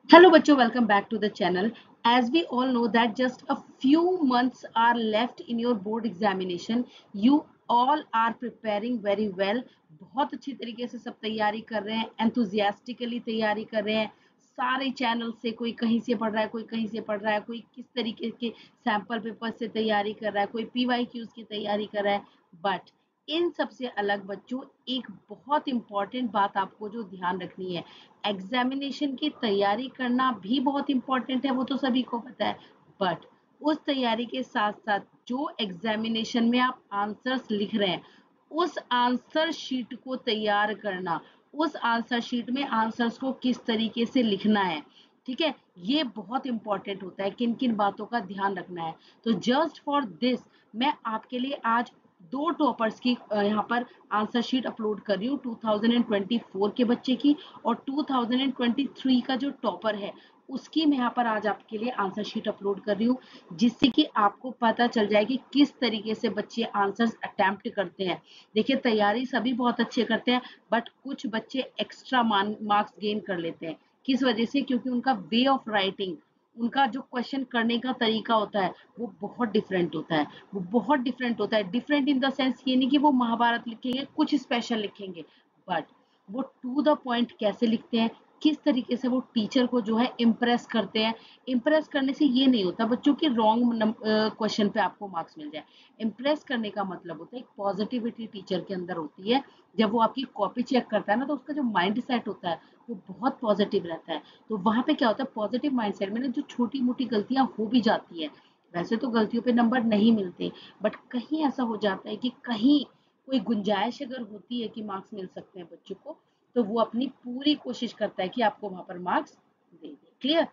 Hello, Bacho. Welcome back to the channel. As we all know that just a few months are left in your board examination, you all are preparing very well. बहुत अच्छी तरीके से सब तैयारी कर रहे हैं, enthusiastically तैयारी कर रहे हैं. सारे चैनल से कोई कहीं से पढ़ रहा है, कोई कहीं से पढ़ रहा है, कोई किस तरीके के सैंपल पेपर से तैयारी कर रहा है, कोई PYQs की तैयारी कर रहा है. बट इन सबसे अलग बच्चों एक बहुत इंपॉर्टेंट बात आपको जो ध्यान रखनी है, एग्जामिनेशन की तैयारी करना भी बहुत इंपॉर्टेंट है, वो तो सभी को पता है. बट उस तैयारी के साथ साथ जो एग्जामिनेशन में आप आंसर्स लिख रहे हैं, उस आंसर शीट को तैयार करना, उस आंसर शीट में आंसर्स को किस तरीके से लिखना है, ठीक है, ये बहुत इंपॉर्टेंट होता है. किन किन बातों का ध्यान रखना है. तो जस्ट फॉर दिस मैं आपके लिए आज दो टॉपर्स की यहाँ पर आंसर शीट अपलोड कर रही हूँ, 2024 के बच्चे की और 2023 का जो टॉपर है उसकी मैं यहाँ पर आज आपके लिए आंसर शीट अपलोड कर रही हूँ, जिससे कि आपको पता चल जाए कि किस तरीके से बच्चे आंसर्स अटेम्प्ट करते हैं. देखिए, तैयारी सभी बहुत अच्छे करते हैं, बट कुछ बच्चे एक्स्ट्रा मार्क्स गेन कर लेते हैं. किस वजह से? क्योंकि उनका वे ऑफ राइटिंग, उनका जो क्वेश्चन करने का तरीका होता है वो बहुत डिफरेंट होता है. वो बहुत डिफरेंट होता है. डिफरेंट इन द सेंस ये नहीं कि वो महाभारत लिखेंगे, कुछ स्पेशल लिखेंगे, बट वो टू द पॉइंट कैसे लिखते हैं, किस तरीके से वो टीचर को जो है इम्प्रेस करते हैं. इम्प्रेस करने से ये नहीं होता बच्चों की रॉन्ग क्वेश्चन पे आपको मार्क्स मिल जाए. इम्प्रेस करने का मतलब होता है एक पॉजिटिविटी टीचर के अंदर होती है. जब वो आपकी कॉपी चेक करता है ना, तो उसका जो माइंड सेट होता है वो बहुत पॉजिटिव रहता है. तो वहां पे क्या होता है, पॉजिटिव माइंडसेट में ना जो छोटी मोटी गलतियां हो भी जाती है, वैसे तो गलतियों पे नंबर नहीं मिलते, बट कहीं ऐसा हो जाता है कि कहीं कोई गुंजाइश अगर होती है कि मार्क्स मिल सकते हैं बच्चों को, तो वो अपनी पूरी कोशिश करता है कि आपको वहां पर मार्क्स दे दे. क्लियर?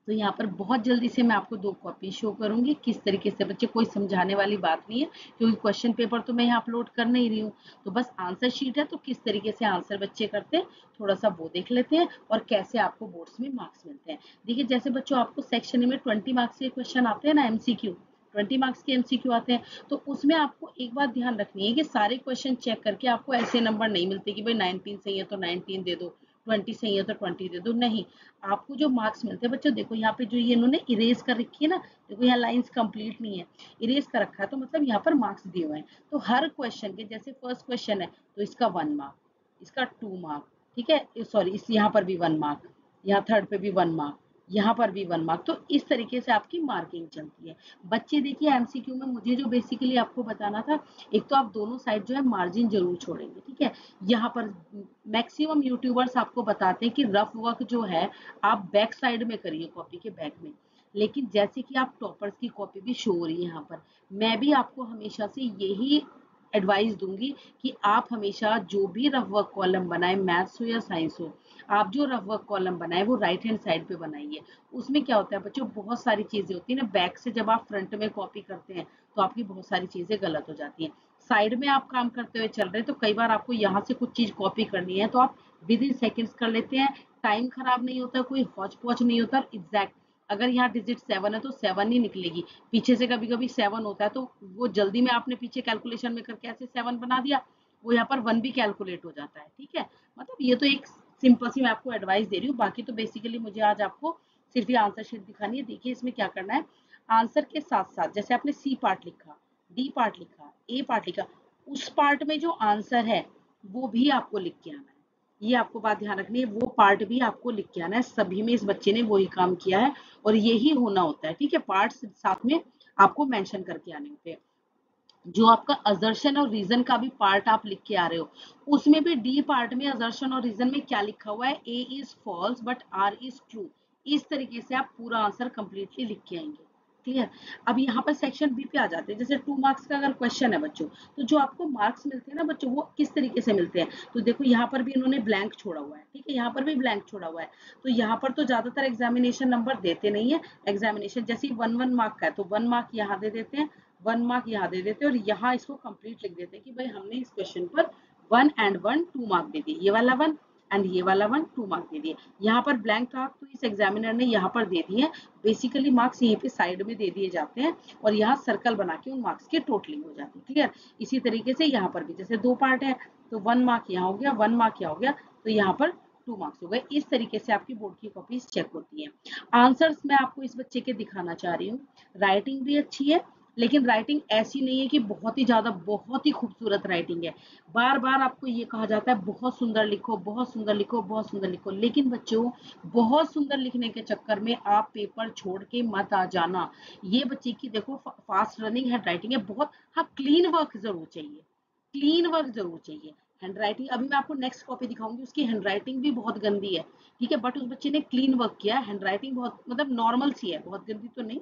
तो यहाँ पर बहुत जल्दी से मैं आपको दो कॉपी शो करूंगी किस तरीके से बच्चे, कोई समझाने वाली बात नहीं है क्योंकि क्वेश्चन पेपर तो मैं यहाँ अपलोड कर नहीं रही हूँ. तो बस आंसर शीट है, तो किस तरीके से आंसर बच्चे करते हैं थोड़ा सा वो देख लेते हैं और कैसे आपको बोर्ड्स में मार्क्स मिलते हैं. देखिए, जैसे बच्चों आपको सेक्शन में 20 मार्क्स के क्वेश्चन आते हैं ना, MCQ 20 मार्क्स के MCQ आते हैं, तो उसमें आपको एक बात ध्यान रखनी है कि सारे क्वेश्चन चेक करके आपको ऐसे नंबर नहीं मिलते कि भाई 19 सही है तो 19 दे दो, 20 सही है तो 20 दे दो. नहीं, आपको जो मार्क्स मिलते हैं बच्चों, देखो यहाँ पे जो ये इन्होंने इरेज कर रखी है ना, देखो यहाँ लाइंस कंप्लीट नहीं है, इरेज कर रखा है, तो मतलब यहाँ पर मार्क्स दिए हुए हैं. तो हर क्वेश्चन के, जैसे फर्स्ट क्वेश्चन है तो इसका 1 मार्क, इसका 2 मार्क, ठीक है, सॉरी इस यहाँ पर भी 1 मार्क, यहाँ थर्ड पे भी 1 मार्क, यहाँ पर भी 1 मार्क. तो इस तरीके से आपकी मार्किंग चलती है. बच्चे देखिए, MCQ में मुझे जो बेसिकली आपको बताना था, एक तो आप दोनों साइड जो है मार्जिन जरूर छोड़ेंगे, ठीक है. यहाँ पर मैक्सिमम यूट्यूबर्स आपको बताते हैं कि रफ वर्क जो है आप बैक साइड में करिए, कॉपी के बैक में. लेकिन जैसे कि आप टॉपर्स की कॉपी भी शो हो रही है यहाँ पर, मैं भी आपको हमेशा से यही एडवाइस दूंगी कि आप हमेशा जो भी रफ वर्क कॉलम बनाए, मैथ्स हो या साइंस हो, आप जो रफ वर्क कॉलम बनाए वो राइट हैंड साइड पे बनाइए. उसमें क्या होता है बच्चों, बहुत सारी चीजें होती है ना, बैक से जब आप फ्रंट में कॉपी करते हैं तो आपकी बहुत सारी चीजें गलत हो जाती हैं. साइड में आप काम करते हुए चल रहे हैं तो कई बार आपको यहाँ से कुछ चीज कॉपी करनी है तो आप विद इन सेकेंड्स कर लेते हैं. टाइम खराब नहीं होता, कोई हौच पौच नहीं होता. एग्जैक्ट, अगर यहाँ डिजिट 7 है तो 7 ही निकलेगी. पीछे से कभी कभी 7 होता है तो वो जल्दी में आपने पीछे कैलकुलेशन में करके ऐसे 7 बना दिया, वो यहाँ पर 1 भी कैलकुलेट हो जाता है. ठीक है, मतलब ये तो एक सिंपल सी मैं आपको एडवाइस दे रही हूँ. बाकी तो बेसिकली मुझे आज आपको सिर्फ ये आंसर शीट दिखानी है. देखिए इसमें क्या करना है, आंसर के साथ साथ जैसे आपने सी पार्ट लिखा, डी पार्ट लिखा, ए पार्ट लिखा, उस पार्ट में जो आंसर है वो भी आपको लिख के आना है. ये आपको बात ध्यान रखनी है, वो पार्ट भी आपको लिख के आना है. सभी में इस बच्चे ने वही काम किया है और यही होना होता है. ठीक है, पार्ट साथ में आपको मेंशन करके आने होते हैं. जो आपका असर्शन और रीजन का भी पार्ट आप लिख के आ रहे हो, उसमें भी डी पार्ट में असर्शन और रीजन में क्या लिखा हुआ है, A is false but R is true. इस तरीके से आप पूरा आंसर कंप्लीटली लिख के आएंगे. क्लियर? अब यहाँ पर सेक्शन बी पे आ जाते हैं. जैसे 2 मार्क्स का अगर क्वेश्चन है बच्चों, तो जो आपको मार्क्स मिलते हैं ना बच्चों, वो किस तरीके से मिलते हैं, तो देखो यहाँ पर भी इन्होंने ब्लैंक छोड़ा हुआ है. ठीक है, यहाँ पर भी ब्लैंक छोड़ा हुआ है. तो यहाँ पर तो ज्यादातर एग्जामिनेशन नंबर देते नहीं है. एग्जामिनेशन जैसे 1 मार्क का है तो 1 मार्क यहाँ दे देते हैं, 1 मार्क यहाँ दे देते हैं और यहाँ इसको कंप्लीट लिख देते हैं कि भाई हमने इस क्वेश्चन पर 1 एंड 1 2 मार्क दे दिए, ये वाला 1 एंड ये वाला 1 2 मार्क दे दिए. यहाँ पर ब्लैंक था तो इस एग्जामिनर ने यहाँ पर दे दिए. बेसिकली मार्क्स यहीं पे साइड में दे दिए जाते हैं और यहाँ सर्कल बना के उन मार्क्स की टोटलिंग हो जाती है. क्लियर? इसी तरीके से यहाँ पर भी जैसे 2 पार्ट है तो 1 मार्क यहाँ हो गया, 1 मार्क यहाँ हो गया, तो यहाँ पर 2 मार्क्स हो गए। इस तरीके से आपकी बोर्ड की कॉपीज चेक होती हैं। आंसर्स मैं आपको इस बच्चे के दिखाना चाह रही हूँ। राइटिंग भी अच्छी है, लेकिन राइटिंग ऐसी नहीं है कि बहुत ही ज्यादा बहुत ही खूबसूरत राइटिंग है। बार बार आपको ये कहा जाता है बहुत सुंदर लिखो, बहुत सुंदर लिखो, बहुत सुंदर लिखो, लेकिन बच्चों बहुत सुंदर लिखने के चक्कर में आप पेपर छोड़ के मत आ जाना। ये बच्चे की देखो फास्ट रनिंग हैंड राइटिंग है बहुत, हाँ क्लीन वर्क जरूर चाहिए, क्लीन वर्क जरूर चाहिए। हैंड राइटिंग अभी मैं आपको नेक्स्ट कॉपी दिखाऊंगी, उसकी हैंड राइटिंग भी बहुत गंदी है, ठीक है, बट उस बच्चे ने क्लीन वर्क किया। हैंड राइटिंग बहुत मतलब नॉर्मल सी है, बहुत गंदी तो नहीं,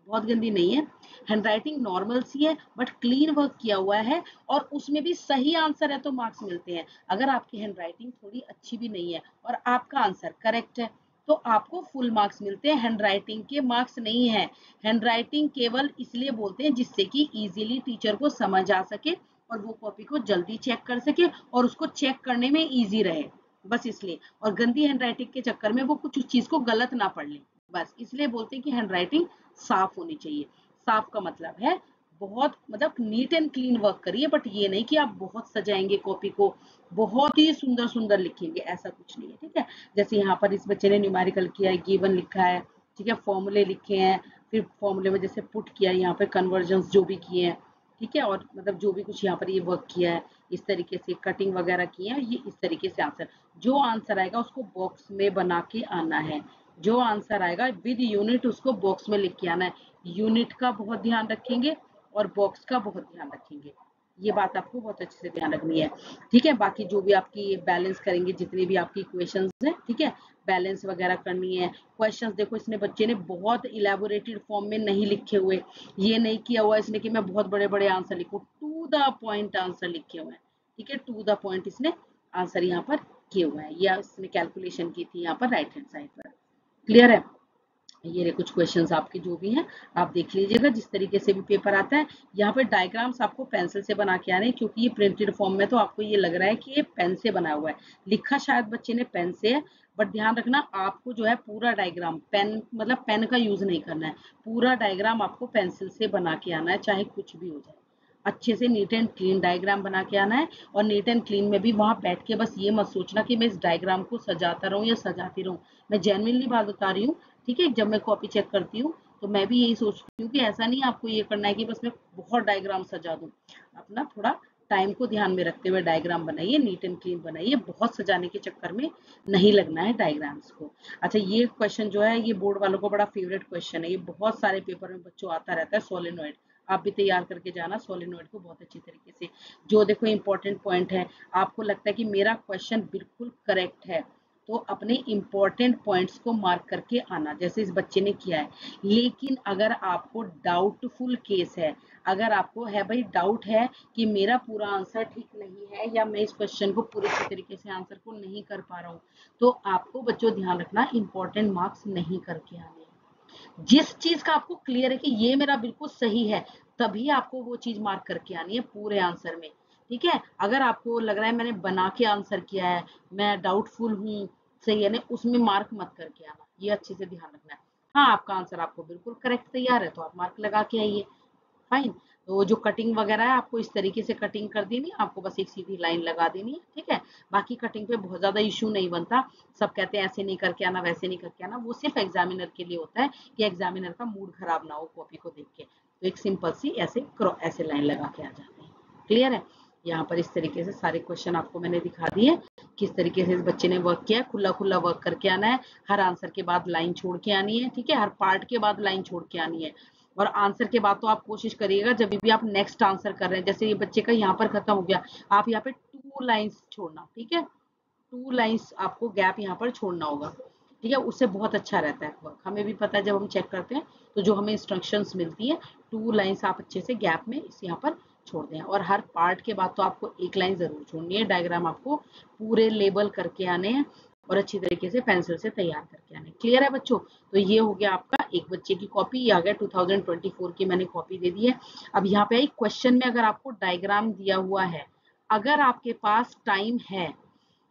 बहुत गंदी नहीं है, हैंड राइटिंग नॉर्मल सी है, बट क्लीन वर्क किया हुआ है और उसमें भी सही आंसर है तो मार्क्स मिलते हैं। अगर आपकी हैंड राइटिंग थोड़ी अच्छी भी नहीं है और आपका आंसर करेक्ट है तो आपको फुल मार्क्स मिलते हैं, हैंड राइटिंग के मार्क्स नहीं है। हैंड राइटिंग केवल इसलिए बोलते हैं जिससे कि इजीली टीचर को समझ आ सके और वो कॉपी को जल्दी चेक कर सके और उसको चेक करने में इजी रहे, बस इसलिए। और गंदी हैंड राइटिंग के चक्कर में वो कुछ उस चीज को गलत ना पढ़ ले, बस इसलिए बोलते हैं कि हैंड राइटिंग साफ होनी चाहिए। साफ का मतलब है बहुत मतलब नीट एंड क्लीन वर्क करिए, बट ये नहीं कि आप बहुत सजाएंगे कॉपी को, बहुत ही सुंदर सुंदर लिखेंगे, ऐसा कुछ नहीं है, ठीक है। जैसे यहाँ पर इस बच्चे ने न्यूमेरिकल किया है, गिवन लिखा है, ठीक है, फॉर्मूले लिखे हैं, फिर फॉर्मूले में जैसे पुट किया है, यहाँ पे कन्वर्जन्स जो भी किए हैं, ठीक है, और मतलब जो भी कुछ यहाँ पर ये वर्क किया है, इस तरीके से कटिंग वगैरह की है, ये इस तरीके से आंसर, जो आंसर आएगा उसको बॉक्स में बना के आना है, जो आंसर आएगा विद यूनिट उसको बॉक्स में लिख के आना है। यूनिट का बहुत ध्यान रखेंगे और बॉक्स का बहुत ध्यान रखेंगे, ये बात आपको बहुत अच्छे से ध्यान रखनी है, ठीक है। बाकी जो भी आपकी बैलेंस करेंगे, जितने भी आपकी इक्वेशंस हैं, ठीक है, बैलेंस वगैरह करनी है। क्वेश्चंस देखो इसने बच्चे ने बहुत इलेबोरेटेड फॉर्म में नहीं लिखे हुए, ये नहीं किया हुआ इसने कि मैं बहुत बड़े बड़े आंसर लिखूं, टू द पॉइंट आंसर लिखे हुए हैं, ठीक है, टू द पॉइंट इसने आंसर यहाँ पर किए हुए हैं, या इसने कैलकुलेशन की थी यहाँ पर राइट हैंड साइड पर। क्लियर है? ये रहे कुछ क्वेश्चंस आपके जो भी हैं आप देख लीजिएगा, जिस तरीके से भी पेपर आता है। यहाँ पर डायग्राम्स आपको पेंसिल से बना के आ रहे हैं, क्योंकि ये प्रिंटेड फॉर्म में तो आपको ये लग रहा है कि ये पेन से बना हुआ है, लिखा शायद बच्चे ने पेन से है, बट ध्यान रखना आपको जो है पूरा डायग्राम पेन मतलब पेन का यूज नहीं करना है, पूरा डायग्राम आपको पेंसिल से बना के आना है, चाहे कुछ भी हो जाए। अच्छे से नीट एंड क्लीन डायग्राम बना के आना है, और नीट एंड क्लीन में भी वहां बैठ के बस ये मत सोचना कि मैं इस डायग्राम को सजाता रहूं या सजाती रहूं। मैं जेन्युइनली बात बता रही हूँ, ठीक है, जब मैं कॉपी चेक करती हूँ तो मैं भी यही सोचती हूँ कि ऐसा नहीं आपको ये करना है कि बस मैं बहुत डायग्राम सजा दूं। अपना थोड़ा टाइम को ध्यान में रखते हुए डायग्राम बनाइए, नीट एंड क्लीन बनाइए, बहुत सजाने के चक्कर में नहीं लगना है डायग्राम्स को। अच्छा, ये क्वेश्चन जो है ये बोर्ड वालों को बड़ा फेवरेट क्वेश्चन है, ये बहुत सारे पेपर में बच्चों आता रहता है, सोलेनॉइड। आप भी तैयार करके जाना सोलेनॉइड को बहुत अच्छी तरीके से। जो देखो इंपॉर्टेंट पॉइंट है, आपको लगता है कि मेरा क्वेश्चन बिल्कुल करेक्ट है तो अपने इंपॉर्टेंट पॉइंट्स को मार्क करके आना, जैसे इस बच्चे ने किया है। लेकिन अगर आपको डाउटफुल केस है, अगर आपको है भाई डाउट है कि मेरा पूरा आंसर ठीक नहीं है या मैं इस क्वेश्चन को पूरे तरीके से आंसर को नहीं कर पा रहा हूँ, तो आपको बच्चों ध्यान रखना इंपॉर्टेंट मार्क्स नहीं करके आने। जिस चीज का आपको क्लियर है कि ये मेरा बिल्कुल सही है, तभी आपको वो चीज मार्क करके आनी है पूरे आंसर में, ठीक है। अगर आपको लग रहा है मैंने बना के आंसर किया है, मैं डाउटफुल हूँ, सही है ना, उसमें मार्क मत करके आना, ये अच्छे से ध्यान रखना है। हाँ, आपका आंसर आपको बिल्कुल करेक्ट तैयार है तो आप मार्क लगा के आइए, फाइन। तो जो कटिंग वगैरह है आपको इस तरीके से कटिंग कर देनी है, आपको बस एक सीधी लाइन लगा देनी है, ठीक है। बाकी कटिंग पे बहुत ज्यादा इश्यू नहीं बनता, सब कहते हैं ऐसे नहीं करके आना, वैसे नहीं करके आना, वो सिर्फ एग्जामिनर के लिए होता है कि एग्जामिनर का मूड खराब ना हो कॉपी को देख के, तो एक सिंपल सी ऐसे लाइन लगा के आ जाते हैं। क्लियर है? यहाँ पर इस तरीके से सारे क्वेश्चन आपको मैंने दिखा दिए, किस तरीके से इस बच्चे ने वर्क किया है, खुला खुला वर्क करके आना है, हर आंसर के बाद लाइन छोड़ के आनी है, ठीक है, हर पार्ट के बाद लाइन छोड़ के आनी है। और आंसर के बाद तो आप कोशिश करिएगा जब भी आप नेक्स्ट आंसर कर रहे हैं, जैसे ये बच्चे का यहाँ पर खत्म हो गया, आप यहाँ पे 2 लाइन्स छोड़ना, ठीक है, 2 लाइन्स आपको गैप यहाँ पर छोड़ना होगा, ठीक है, उससे बहुत अच्छा रहता है वर्क। हमें भी पता है जब हम चेक करते हैं तो जो हमें इंस्ट्रक्शंस मिलती है, 2 लाइन्स आप अच्छे से गैप में इस यहाँ पर छोड़ दें, और हर पार्ट के बाद तो आपको 1 लाइन जरूर छोड़नी है। डायग्राम आपको पूरे लेबल करके आने हैं और अच्छी तरीके से पेंसिल से तैयार करके आने। क्लियर है बच्चों? तो ये हो गया आपका एक बच्चे की कॉपी, ये आ गया 2024 की मैंने कॉपी दे दी है। अब यहाँ पे एक क्वेश्चन में अगर आपको डायग्राम दिया हुआ है, अगर आपके पास टाइम है,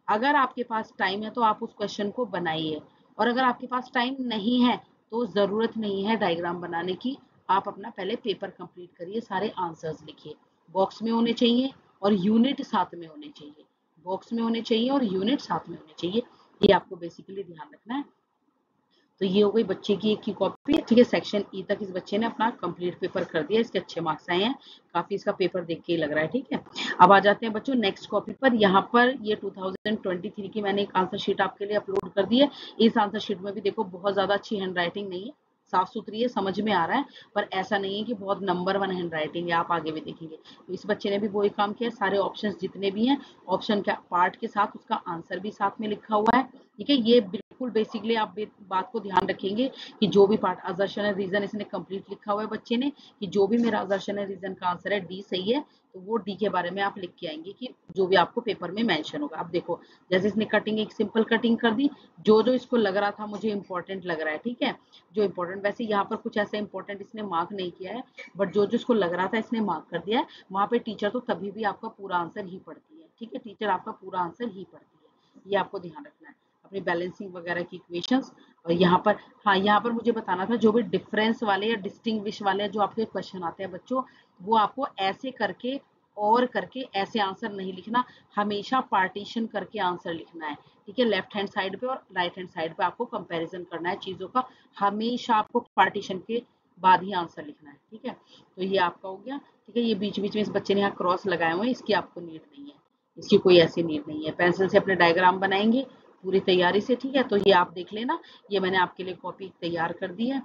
अगर आपके पास टाइम है तो आप उस क्वेश्चन को बनाइए, और अगर आपके पास टाइम नहीं है तो जरूरत नहीं है डायग्राम बनाने की, आप अपना पहले पेपर कंप्लीट करिए, सारे आंसर्स लिखिए, बॉक्स में होने चाहिए और यूनिट साथ में होने चाहिए, बॉक्स में होने चाहिए और यूनिट साथ में होने चाहिए, ये आपको बेसिकली ध्यान रखना है। तो ये हो गई बच्चे की एक की कॉपी, ठीक है। सेक्शन ई तक इस बच्चे ने अपना कंप्लीट पेपर कर दिया, इसके अच्छे मार्क्स आए हैं, काफी इसका पेपर देख के ही लग रहा है, ठीक है। अब आ जाते हैं बच्चों नेक्स्ट कॉपी पर। यहाँ पर ये 2023 की मैंने एक आंसर शीट आपके लिए अपलोड कर दी है। इस आंसर शीट में भी देखो बहुत ज्यादा अच्छी हैंड राइटिंग नहीं है, साफ सुथरी है, समझ में आ रहा है, पर ऐसा नहीं है कि बहुत नंबर 1 हैंड राइटिंग है, आप आगे भी देखेंगे। तो इस बच्चे ने भी वही काम किया, सारे ऑप्शंस जितने भी हैं, ऑप्शन का पार्ट के साथ उसका आंसर भी साथ में लिखा हुआ है, ठीक है। ये बिल्कुल बेसिकली आप बात को ध्यान रखेंगे कि जो भी पार्ट असर्शन है रीजन इसने कंप्लीट लिखा हुआ है बच्चे ने, कि जो भी मेरा असर्शन है रीजन का आंसर है डी सही है, तो वो डी के बारे में आप लिख के आएंगे कि जो भी आपको पेपर में मेंशन होगा। अब देखो जैसे इसने कटिंग एक सिंपल कटिंग कर दी, जो जो इसको लग रहा था मुझे इंपॉर्टेंट लग रहा है, ठीक है, जो इंपॉर्टेंट, वैसे यहाँ पर कुछ ऐसा इंपॉर्टेंट इसने मार्क नहीं किया है, बट जो जो इसको लग रहा था इसने मार्क कर दिया है। वहां पे टीचर तो तभी भी आपका पूरा आंसर ही पढ़ती है, ठीक है, टीचर आपका पूरा आंसर ही पढ़ती है, ये आपको ध्यान रखना है, अपनी बैलेंसिंग वगैरह की इक्वेशंस। और यहाँ पर, हाँ, यहाँ पर मुझे बताना था जो भी डिफरेंस वाले या डिस्टिंग्विश वाले जो आपके क्वेश्चन आते हैं बच्चों, वो आपको ऐसे करके और करके ऐसे आंसर नहीं लिखना, हमेशा पार्टीशन करके आंसर लिखना है, ठीक है। लेफ्ट हैंड साइड पे और राइट हैंड साइड पे आपको कंपैरिजन करना है चीजों का, हमेशा आपको पार्टीशन के बाद ही आंसर लिखना है, ठीक है। तो ये आपका हो गया, ठीक है। ये बीच बीच में इस बच्चे ने यहाँ क्रॉस लगाए हुए हैं, इसकी आपको नीड नहीं है, इसकी कोई ऐसी नीड नहीं है। पेंसिल से अपने डायग्राम बनाएंगे पूरी तैयारी से, ठीक है। तो ये आप देख लेना, ये मैंने आपके लिए कॉपी तैयार कर दी है,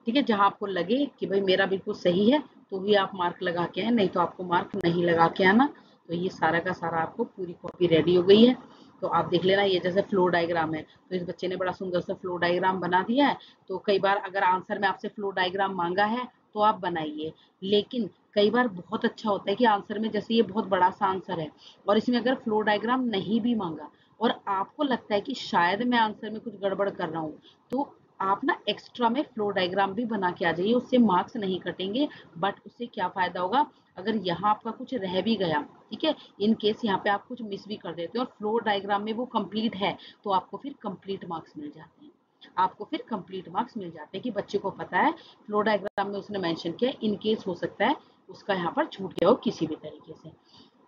ठीक है। जहां आपको लगे कि भाई मेरा बिल्कुल सही है तो भी आप मार्क लगा के आए, नहीं तो आपको मार्क नहीं लगा के आना। तो ये सारा का सारा आपको पूरी कॉपी रेडी हो गई है, तो आप देख लेना। ये जैसे फ्लो डायग्राम है, तो इस बच्चे ने बड़ा सुंदर सा फ्लो डायग्राम बना दिया है। तो कई बार अगर आंसर में आपसे फ्लो डायग्राम मांगा है तो आप बनाइए, लेकिन कई बार बहुत अच्छा होता है कि आंसर में, जैसे ये बहुत बड़ा सा आंसर है और इसमें अगर फ्लो डायग्राम नहीं भी मांगा और आपको लगता है कि शायद मैं आंसर में कुछ गड़बड़ कर रहा हूँ, तो आप ना एक्स्ट्रा में फ्लो डायग्राम भी बना के आ जाइए, उससे मार्क्स नहीं कटेंगे, बट उससे क्या फायदा होगा, अगर यहाँ आपका कुछ रह भी गया, ठीक है, इन केस यहाँ पे आप कुछ मिस भी कर देते हो और फ्लो डायग्राम में वो कंप्लीट है, तो आपको फिर कंप्लीट मार्क्स मिल जाते हैं, आपको फिर कंप्लीट मार्क्स मिल जाते हैं कि बच्चे को पता है फ्लो डायग्राम में उसने मेंशन किया, इन केस हो सकता है उसका यहाँ पर छूट गया हो किसी भी तरीके से,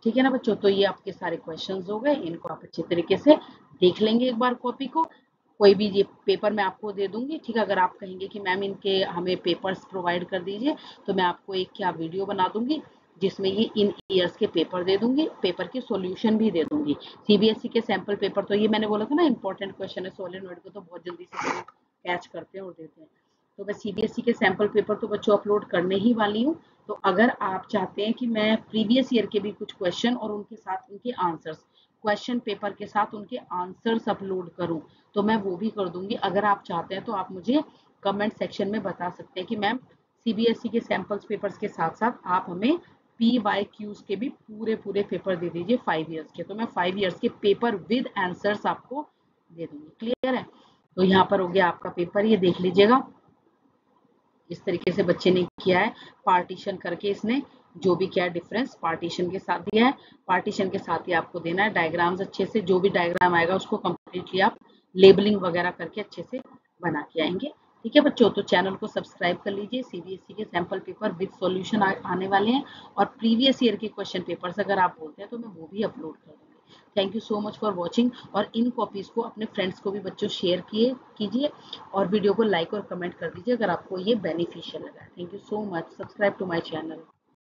ठीक है ना बच्चों। तो ये आपके सारे क्वेश्चंस हो गए, इनको आप अच्छे तरीके से देख लेंगे एक बार कॉपी को। कोई भी ये पेपर मैं आपको दे दूंगी, ठीक है। अगर आप कहेंगे कि मैम इनके हमें पेपर्स प्रोवाइड कर दीजिए, तो मैं आपको एक क्या वीडियो बना दूंगी जिसमें ये इन ईयर्स के पेपर दे दूंगी, पेपर के सॉल्यूशन भी दे दूंगी। सीबीएसई के सैंपल पेपर, तो ये मैंने बोला था ना इंपॉर्टेंट क्वेश्चन है, सोलेनॉइड को तो बहुत जल्दी से कैच करते हैं और देते हैं। तो मैं सीबीएसई के सैंपल पेपर तो बच्चों अपलोड करने ही वाली हूँ। तो अगर आप चाहते हैं कि मैं प्रीवियस ईयर के भी कुछ क्वेश्चन और उनके साथ उनके आंसर्स, क्वेश्चन पेपर के साथ उनके आंसर्स अपलोड करूं, तो मैं वो भी कर दूंगी। अगर आप चाहते हैं तो आप मुझे कमेंट सेक्शन में बता सकते हैं कि मैम सीबीएसई के सैंपल्स पेपर्स के साथ साथ आप हमें पी वाई क्यूज के भी पूरे पूरे पेपर दे दीजिए 5 ईयर्स के, तो मैं 5 ईयर्स के पेपर विद आंसर्स आपको दे दूंगी। क्लियर है। तो यहाँ पर हो गया आपका पेपर, ये देख लीजिएगा इस तरीके से बच्चे ने किया है, पार्टीशन करके इसने जो भी क्या डिफरेंस पार्टीशन के साथ दिया है, पार्टीशन के साथ ही आपको देना है डायग्राम्स, अच्छे से जो भी डायग्राम आएगा उसको कंप्लीटली आप लेबलिंग वगैरह करके अच्छे से बना के आएंगे, ठीक है बच्चों। तो चैनल को सब्सक्राइब कर लीजिए, सीबीएसई के सैंपल पेपर विद सॉल्यूशन आने वाले हैं और प्रीवियस ईयर के क्वेश्चन पेपर्स अगर आप बोलते हैं तो मैं वो भी अपलोड कर दूंगी। Thank you so much for watching, और इन कॉपीज को अपने फ्रेंड्स को भी बच्चों शेयर कीजिए और वीडियो को लाइक और कमेंट कर दीजिए अगर आपको ये बेनिफिशियल लगा। Thank you so much, subscribe to my channel.